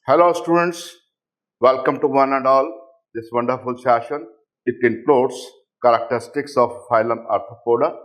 Hello students, welcome to one and all this wonderful session. It includes characteristics of phylum Arthropoda,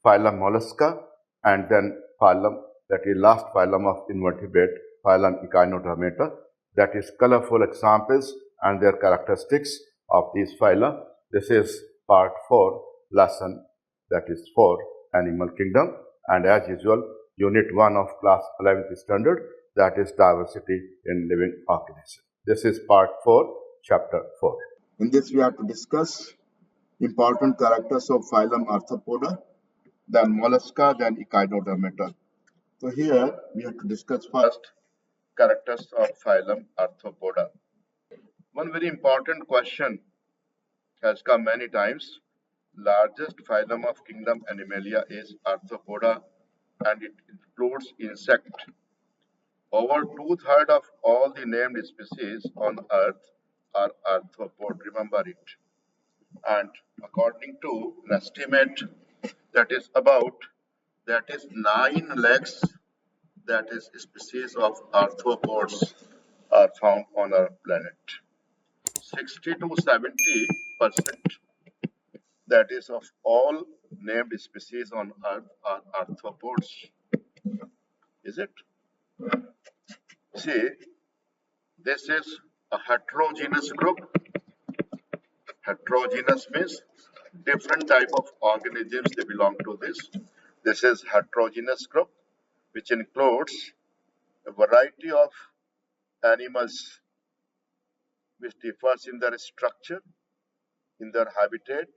phylum Mollusca, and then phylum, that is last phylum of invertebrate, phylum 𝕍𝕆𝕋𝕍, that is colorful examples and their characteristics of these phyla. This is part 4 lesson, that is for animal kingdom, and as usual unit 1 of class 11th standard, that is diversity in living organisms. This is part 4, chapter 4. In this we have to discuss important characters of phylum Arthropoda, then Mollusca, then 𝕍𝕆𝕋𝕍. So here we have to discuss first characters of phylum Arthropoda. One very important question has come many times. Largest phylum of kingdom Animalia is Arthropoda and it includes insect. Over 2/3 of all the named species on earth are arthropod, remember it. And according to an estimate that is 9 lakhs, that is species of arthropods are found on our planet. 60 to 70%, that is of all named species on earth, are arthropods. Is it? See, this is a heterogeneous group. Heterogeneous means different type of organisms they belong to this. This is heterogeneous group, which includes a variety of animals which differs in their structure, in their habitat,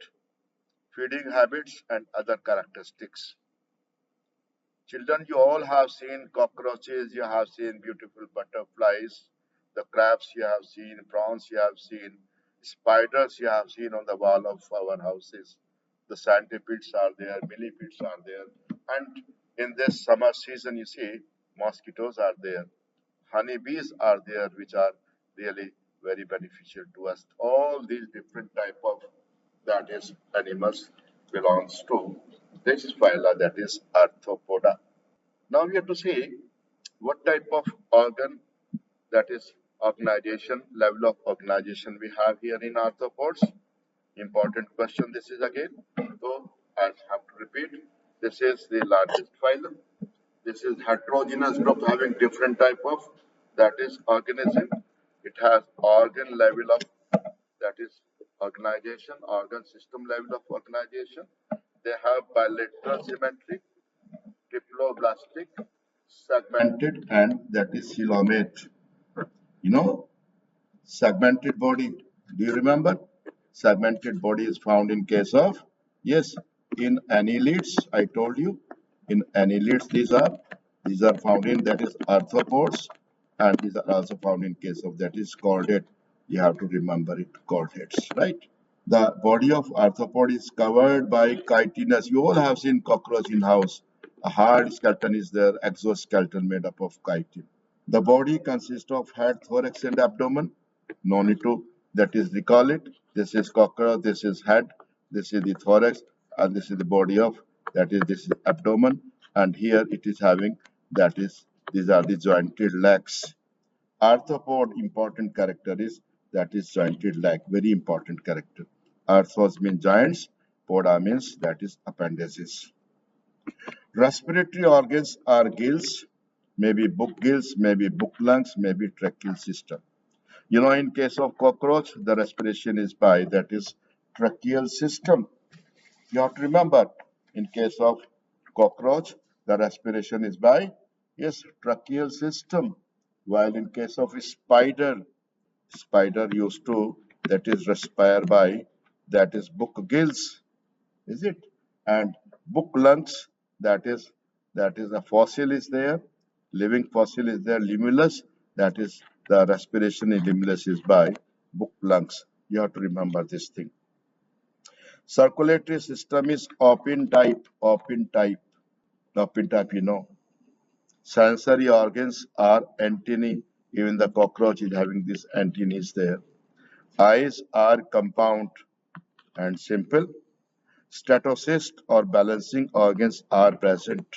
feeding habits, and other characteristics. Children, you all have seen cockroaches, you have seen beautiful butterflies, the crabs you have seen, prawns you have seen, spiders you have seen on the wall of our houses. The centipedes are there, millipedes are there, and in this summer season, you see, mosquitoes are there, honeybees are there, which are really very beneficial to us. All these different type of, that is, animals belongs to this phyla, that is Arthropoda. Now we have to see what type of organ, that is organization, level of organization we have here in arthropods. Important question this is again. So I have to repeat. This is the largest phylum. This is heterogeneous group having different type of, that is organism. It has organ level of, that is organization, organ system level of organization. They have bilateral symmetry, triploblastic, segmented, and that is coelomate. You know, segmented body. Do you remember? Segmented body is found in case of, yes, in annelids. I told you, in annelids these are found in, that is arthropods, and these are also found in case of, that is chordate. You have to remember it, chordates, right? The body of arthropod is covered by chitinous. You all have seen cockroach in house. A hard skeleton is there, exoskeleton made up of chitin. The body consists of head, thorax, and abdomen. No need to, that is, recall it. This is cockroach, this is head, this is the thorax, and this is the body of, that is, this is abdomen. And here it is having, that is, these are the jointed legs. Arthropod important character is, that is jointed leg, very important character. Arthros means giants, poda means, that is, appendages. Respiratory organs are gills, maybe book gills, maybe book lungs, maybe tracheal system. You know, in case of cockroach, the respiration is by, that is, tracheal system. You have to remember, in case of cockroach, the respiration is by, yes, tracheal system. While in case of spider used to, that is, respire by, that is, book gills, is it? And book lungs, that is a fossil is there, living fossil is there, limulus, that is, the respiration in limulus is by book lungs. You have to remember this thing. Circulatory system is open type, you know. Sensory organs are antennae. Even the cockroach is having these antennae there. Eyes are compound and simple. Statocyst or balancing organs are present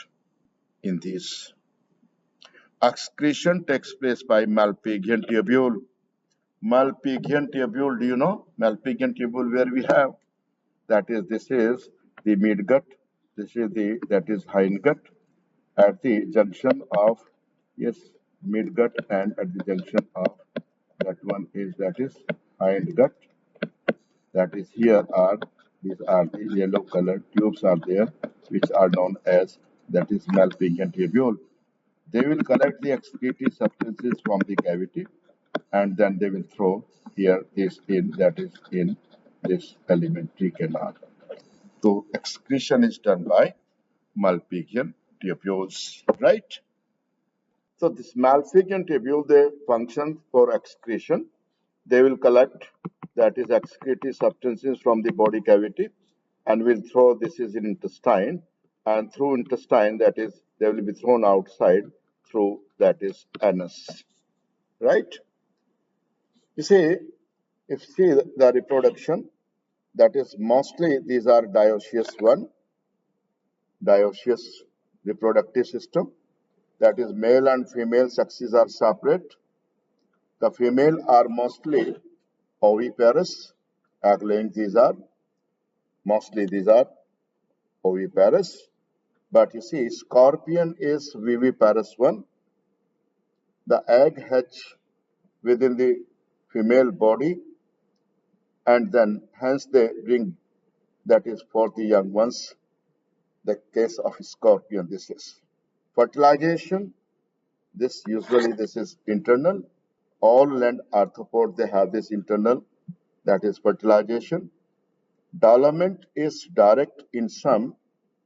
in these. Excretion takes place by 𝕆𝕋𝔍𝔼 tubule. 𝕆𝕋𝔍𝔼 tubule, do you know? 𝕆𝕋𝔍𝔼 tubule, where we have, that is, this is the midgut, this is that is hindgut, at the junction of, yes, midgut, and at the junction of that one is, that is hindgut, that is here are, these are the yellow colored tubes are there, which are known as, that is 𝕆𝕋𝔍𝔼 tubule. They will collect the excretory substances from the cavity, and then they will throw here this in, that is in this alimentary canal. So excretion is done by 𝕆𝕋𝔍𝔼 tubules, right? So this 𝕆𝕋𝔍𝔼 tubule, they function for excretion. They will collect, that is excretory substances from the body cavity, and will throw, this is in intestine, and through intestine, that is, they will be thrown outside through, that is anus, right? You see, if you see the reproduction, that is mostly these are dioecious reproductive system, that is male and female sexes are separate. The female are mostly oviparous, egg-laying, these are oviparous. But you see, scorpion is viviparous one. The egg hatch within the female body, and then hence they bring, that is for the young ones. The case of scorpion, this is fertilization. This usually this is internal. All land arthropod, they have this internal, that is fertilization. Development is direct in some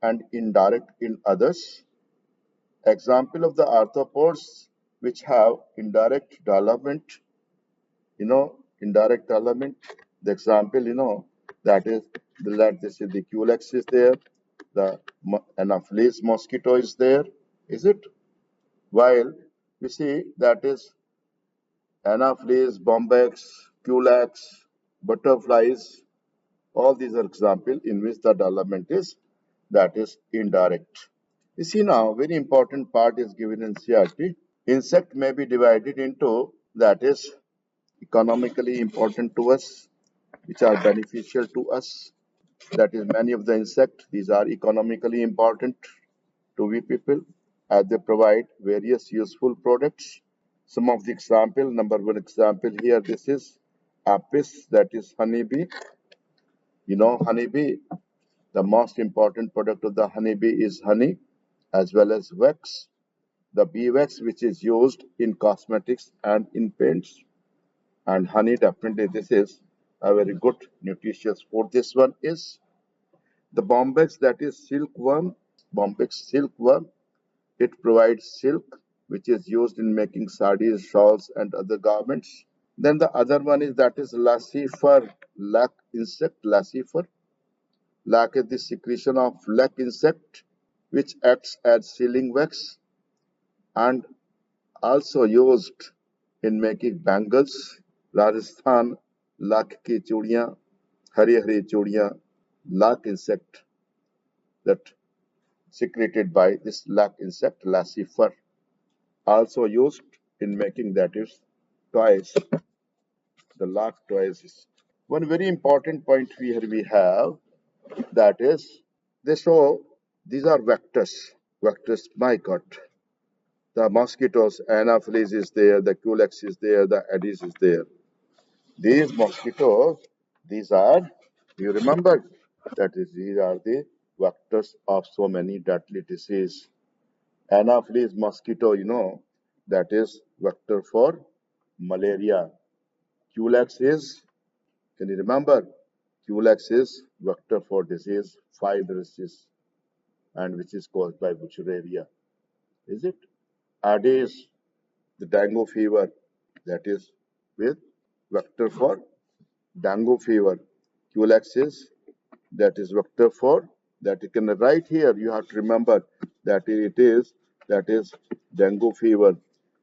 and indirect in others. Example of the arthropods which have indirect development, indirect development. The example, that is this is the culex is there, the Anopheles mosquito is there, is it? While we see that is Anopheles, bombyx, culex, butterflies, all these are example in which the development is, that is indirect. You see now, very important part is given in CRT. Insect may be divided into, that is economically important to us, which are beneficial to us. That is many of the insects, these are economically important to we people, as they provide various useful products. Some of the example, number one example here, this is apis, that is honeybee. Honeybee, the most important product of the honeybee is honey as well as wax. The bee wax, which is used in cosmetics and in paints. And honey, definitely this is a very good nutritious food. This one is the bombyx, that is silkworm. Bombyx silkworm, it provides silk, which is used in making saris, shawls, and other garments. Then the other one is, that is lacifer, lac insect, lacifer. Lac is the secretion of lac insect, which acts as sealing wax and also used in making bangles. Rajasthan, lakh की चूड़ियां, हरी हरी चूड़ियां, lac insect, that secreted by this lac insect, lacifer, also used in making, that is toys, the lac toys. One very important point here we have, that is, they show these are vectors, my God. The mosquitoes, Anopheles is there, the culex is there, the Aedes is there. These mosquitoes, these are, you remember, that is, these are the vectors of so many deadly disease. Anopheles mosquito, that is vector for malaria. Culex is, can you remember? Culex is vector for disease fibrosis, and which is caused by Wuchereria. Is it? Aedes, the dengue fever, that is with vector for dengue fever. Culex is, that is vector for, that you can write here, you have to remember that it is, that is dengue fever.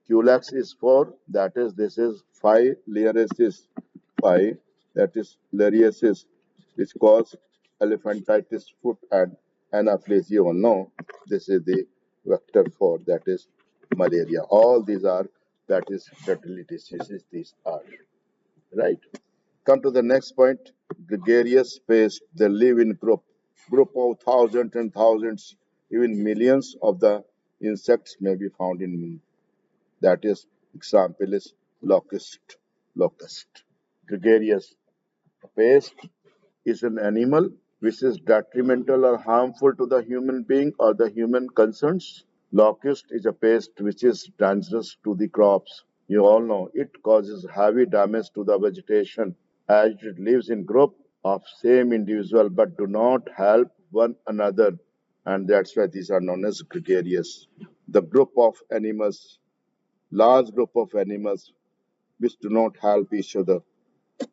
Culex is for, that is, this is filariasis, that is filariasis, which cause elephantitis foot and anaphylaxis. You all know this is the vector for, that is malaria. All these are, that is, deadly diseases. These are, right? Come to the next point. Gregarious pests, they live in group of thousands and thousands, even millions of the insects may be found in. That is, example is locust. Locust. Gregarious pest is an animal which is detrimental or harmful to the human being or the human concerns. Locust is a pest which is dangerous to the crops. You all know it causes heavy damage to the vegetation as it lives in group of same individual but do not help one another, and that's why these are known as gregarious. The group of animals, large group of animals which do not help each other.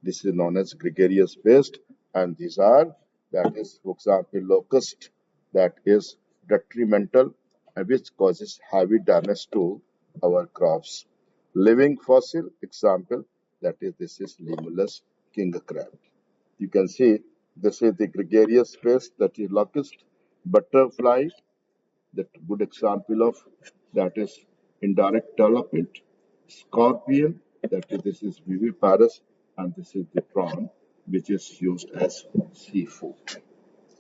This is known as gregarious pest, and these are, that is, for example, locust, that is detrimental and which causes heavy damage to our crops. Living fossil example, that is, this is Lemurus king crab. You can see this is the gregarious pest, that is locust. Butterfly, that good example of, that is indirect development. Scorpion, that is, this is viviparous, and this is the prawn, which is used as seafood.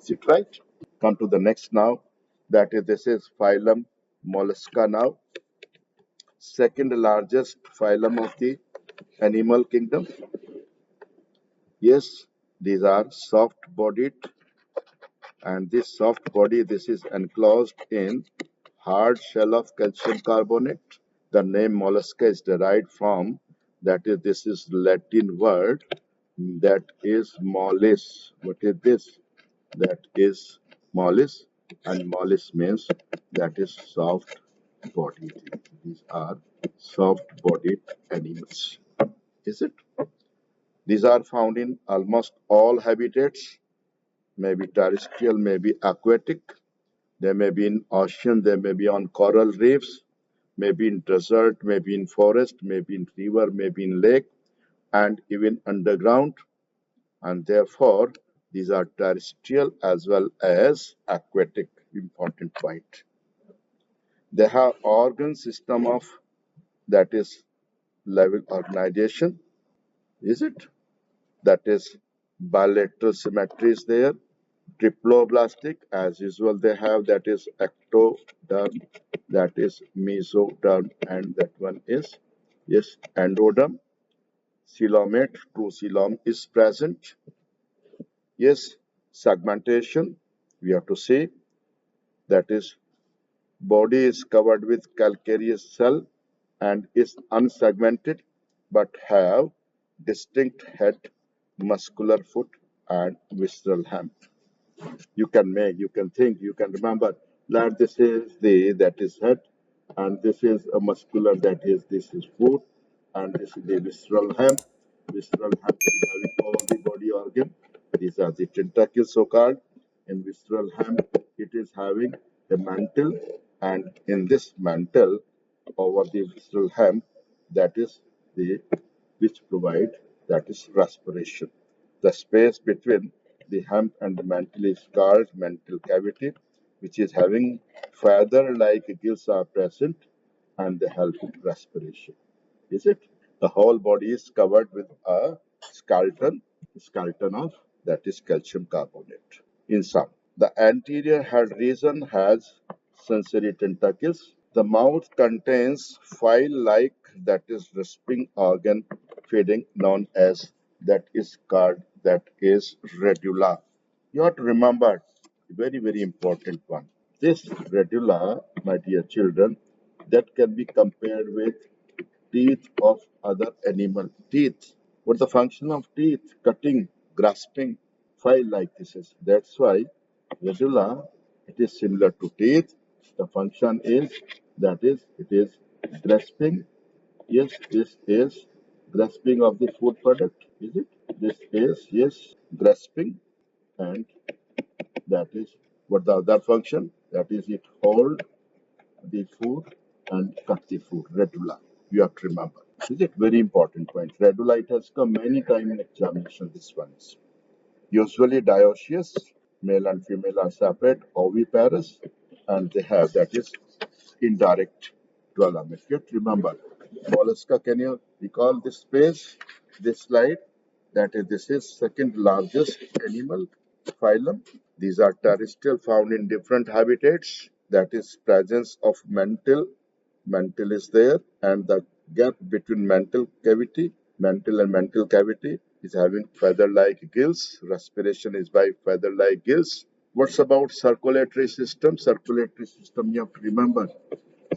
Is it right? Come to the next now. That is, this is phylum Mollusca now, second largest phylum of the animal kingdom. Yes, these are soft-bodied, and this soft body, this is enclosed in hard shell of calcium carbonate. The name mollusca is derived from, that is, this is Latin word, that is mollis. What is this? That is mollis, and mollis means, that is soft bodied. These are soft bodied animals. Is it? These are found in almost all habitats, maybe terrestrial, maybe aquatic. They may be in ocean, they may be on coral reefs, maybe in desert, maybe in forest, maybe in river, maybe in lake, and even underground. And therefore, these are terrestrial as well as aquatic. Important point. They have organ system of, that is level organization. Is it? That is bilateral symmetry is there. Triploblastic, as usual, they have, that is ectoderm, that is mesoderm, and that one is, yes, endoderm. Coelomate, true coelom is present. Yes, segmentation, we have to say, that is body is covered with calcareous cell and is unsegmented but have distinct head, muscular foot, and visceral hem. You can make, you can think, you can remember that this is the, that is head, and this is a muscular, that is, this is foot, and this is the visceral hem. Visceral hem is having all the body organ. These are the tentacles, so called. In visceral hem, it is having a mantle, and in this mantle over the visceral hem, that is the, which provide, that is respiration. The space between the hump and the mantle is called mantle cavity, which is having feather-like gills are present, and they help in respiration. Is it? The whole body is covered with a skeleton of, that is calcium carbonate. In sum, the anterior head region has sensory tentacles. The mouth contains file-like, that is rasping organ feeding, known as, that is called, that is radula. You have to remember a very, very important one. This radula, my dear children, that can be compared with teeth of other animal. Teeth. What's the function of teeth? Cutting, grasping, file like this is. That's why radula, it is similar to teeth. The function is, that is, it is grasping. Yes, this is grasping of the food product. Is it? This is, yes, grasping, and that is what the other function, that is, it hold the food and cut the food. Radula. You have to remember. Is it very important point? Radula, it has come many times in examination. This one is usually dioecious. Male and female are separate, oviparous, and they have, that is indirect dwellers. Yet remember, mollusca, can you recall this space, this slide? That is, this is second largest animal phylum. These are terrestrial, found in different habitats. That is presence of mantle. Mantle is there, and the gap between mantle and mantle cavity is having feather-like gills. Respiration is by feather-like gills. What's about circulatory system? Circulatory system, you have to remember.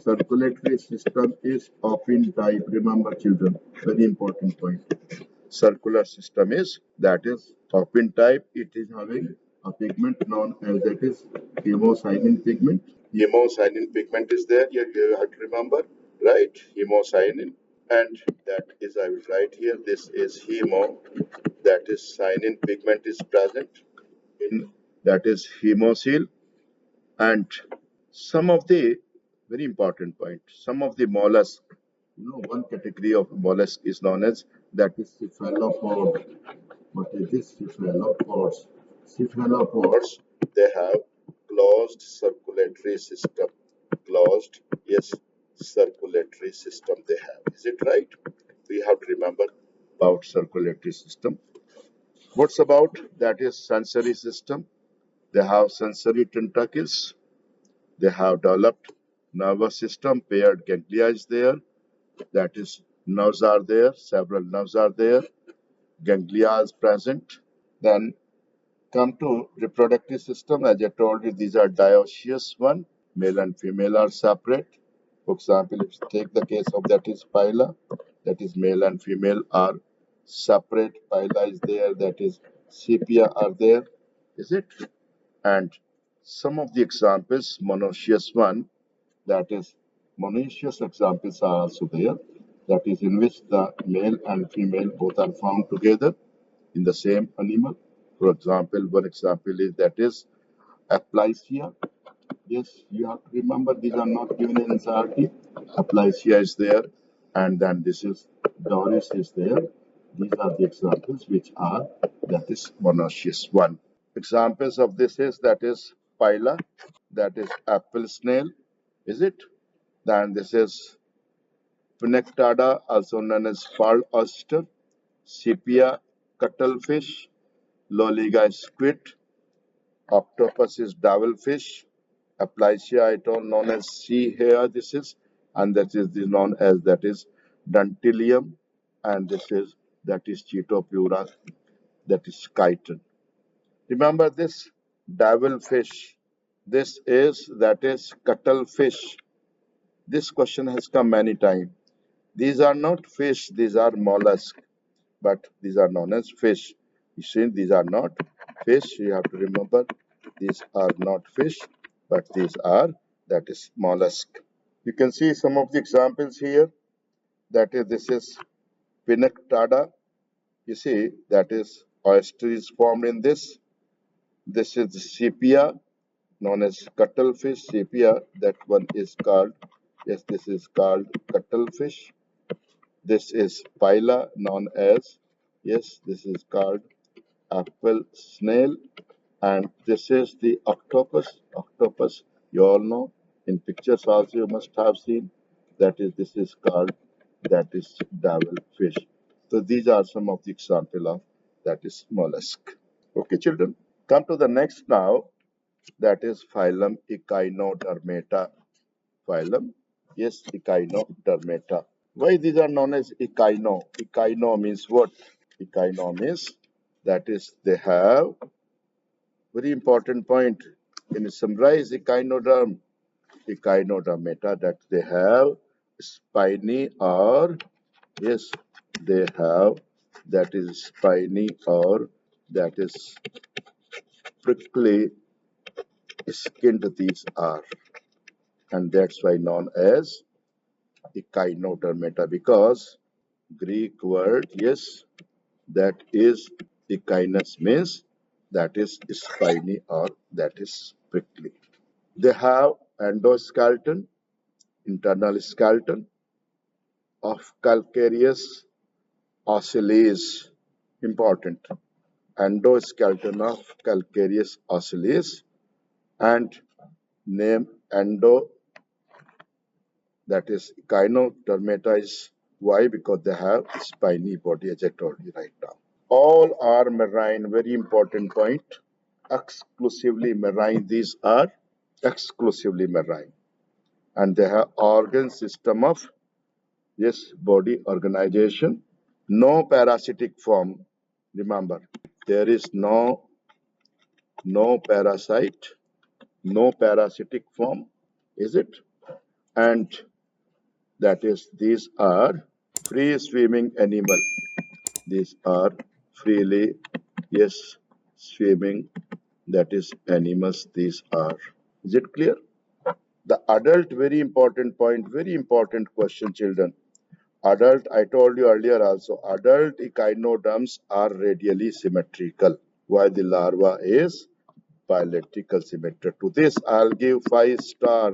Circulatory system is open type. Remember, children, very important point. Circular system is, that is open type. It is having a pigment known as, that is hemocyanin pigment. Hemocyanin pigment is there. You have to remember, right? Hemocyanin, and that is, I will write here. This is hemo. That is cyanin pigment is present in, that is hemocoel. And some of the, very important point, some of the mollusk, one category of mollusk is known as, that is cephalopod. What is this? Cephalopods. Cephalopods, they have closed circulatory system. Closed, yes, circulatory system they have. Is it right? We have to remember about circulatory system. What's about, that is sensory system? They have sensory tentacles. They have developed nervous system, paired ganglia is there. That is, nerves are there, several nerves are there. Ganglia is present. Then come to reproductive system. As I told you, these are dioecious one. Male and female are separate. For example, if you take the case of, that is phyla, that is male and female are separate. Phyla is there, that is sepia are there. Is it? And some of the examples, monoecious one, that is monoecious examples are also there. That is, in which the male and female both are found together in the same animal. For example, one example is, that is aplysia. Yes, you have to remember, these are not given in NCERT. Aplysia is there, and then this is Doris is there. These are the examples which are, that is monoecious one. Examples of this is, that is phyla, that is apple snail, is it? Then this is Phenectada, also known as pearl oyster, sepia cuttlefish, loliga squid, octopus is devilfish, aplysia I told known as sea hare, this is, and that is known as, that is Dantilium, and this is, that is 𝕍𝕀𝔻𝔼℉, that is chitin. Remember this devilfish, this is, that is cuttlefish. This question has come many times. These are not fish, these are mollusks, but these are known as fish. You see, these are not fish. You have to remember, these are not fish, but these are, that is mollusk. You can see some of the examples here. That is, this is Phenectada. You see, that is oyster is formed in this. This is sepia, known as cuttlefish. Sepia, that one is called, yes, this is called cuttlefish. This is phyla, known as, yes, this is called apple snail, and this is the octopus. Octopus, you all know, in pictures also you must have seen. That is, this is called, that is devilfish. So these are some of the example of, that is mollusk. Okay, children, come to the next now. That is phylum Echinodermata. Phylum, yes, Echinodermata. Why these are known as echino? Echino means what? Echino means, that is, they have, very important point. Can you summarize echinodermata, that they have spiny, or, yes, they have, that is spiny, or that is prickly skinned these are, and that's why known as echinodermata, because Greek word, yes, that is echinus means, that is spiny, or that is prickly. They have endoskeleton, internal skeleton of calcareous ocelles. Important. Endoskeleton of calcareous ocelles, and name endo, that is 𝕍𝕆𝕍𝕆 is why? Because they have spiny body, as I told you right now. All are marine, very important point. Exclusively marine, these are exclusively marine. And they have organ system of body organization. No parasitic form. Remember, there is no parasite, no parasitic form, is it? And that is, these are free swimming animal. These are freely, swimming, that is animals these are. Is it clear? The adult, very important point, very important question, children. Adult, I told you earlier also, adult echinoderms are radially symmetrical, while the larva is bilateral symmetric. To this, I'll give 5 star,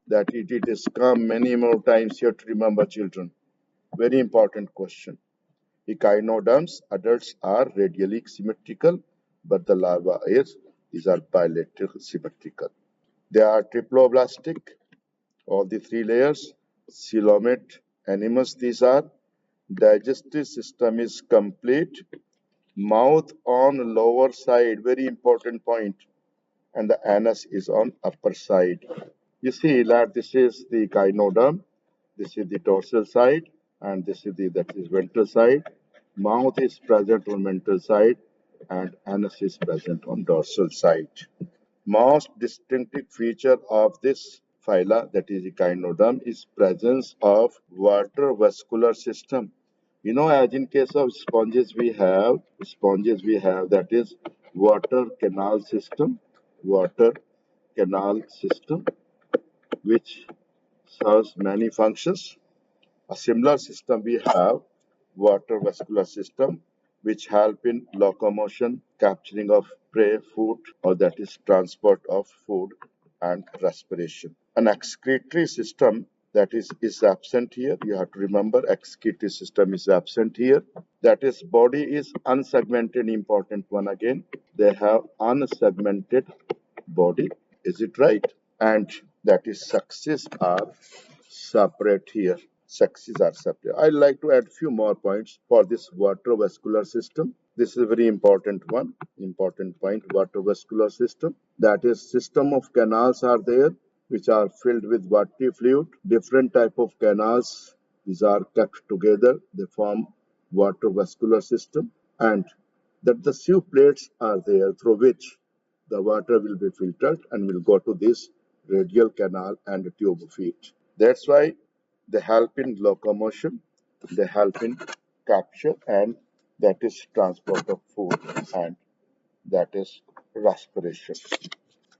that it is come many more times. You have to remember, children. Very important question. Echinoderms, adults are radially symmetrical, but the larva is, these are bilateral symmetrical. They are triploblastic, all the 3 layers, coelomate animals these are. Digestive system is complete, mouth on lower side, very important point, and the anus is on upper side. You see that this is the echinoderm, this is the dorsal side, and this is the ventral side. Mouth is present on ventral side, and anus is present on dorsal side. Most distinctive feature of this phyla, that is echinoderm, is presence of water vascular system. You know, as in case of sponges we have that is water canal system, which serves many functions. A similar system we have, water vascular system, which help in locomotion, capturing of prey, food, or that is transport of food, and respiration. An excretory system, that is absent here. You have to remember, excretory system is absent here. That is, body is unsegmented, important one again. They have unsegmented body. Is it right? And that is, sexes are separate here. Sexes are separate. I'd like to add few more points for this vascular system. This is a very important one, important point, vascular system. That is, system of canals are there, which are filled with watery fluid. Different type of canals, these are kept together. They form vascular system. And that the sieve plates are there through which the water will be filtered and will go to this radial canal and tube feet. That's why they help in locomotion, they help in capture, and that is transport of food, and that is respiration.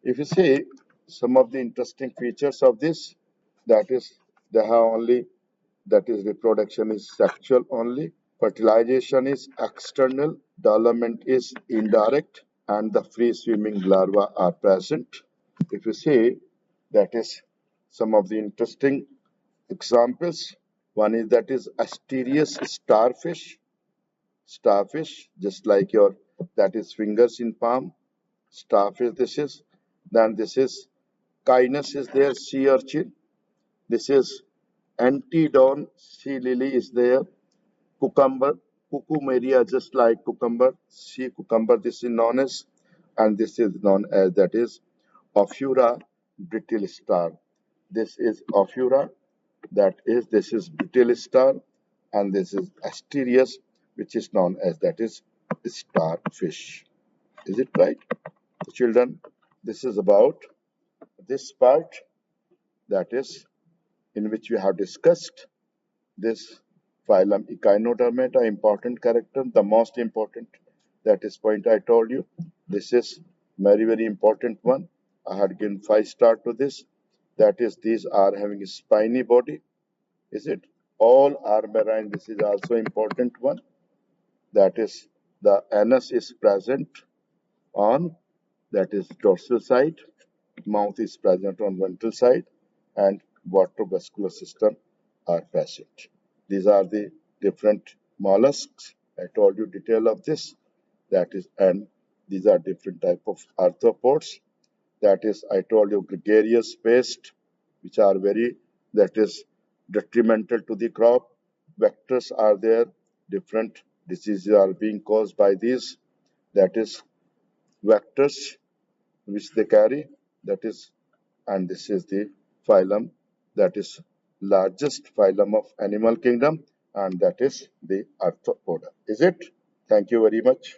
If you see some of the interesting features of this, that is, they have only, that is, reproduction is sexual only, fertilization is external, development is indirect, and the free swimming larvae are present. If you see, that is some of the interesting examples. One is, that is, asterious starfish, just like your, that is, fingers in palm, starfish this is. Then this is Canis is there, sea urchin. This is Antedon, sea lily is there. Cucumber, Cucumeria, just like cucumber, sea cucumber, this is known as, and this is known as, that is, Ophiura brittle star. This is Ophiura, this is brittle star, and this is Asterius, which is known as, that is, starfish. Is it right? So children, this is about this part, that is, in which we have discussed this phylum Echinodermata, important character, the most important, that is point I told you. This is very, very important one. I had given 5 star to this. That is, these are having a spiny body. Is it? All are marine. This is also important one. That is, the anus is present on, that is, dorsal side. Mouth is present on ventral side, and vascular system are present. These are the different mollusks. I told you detail of this. That is, and these are different type of arthropods. That is, I told you gregarious based, which are very that is detrimental to the crop. Vectors are there, different diseases are being caused by these, that is vectors which they carry, that is, and this is the phylum, that is largest phylum of animal kingdom, and that is the arthropoda. Is it? Thank you very much.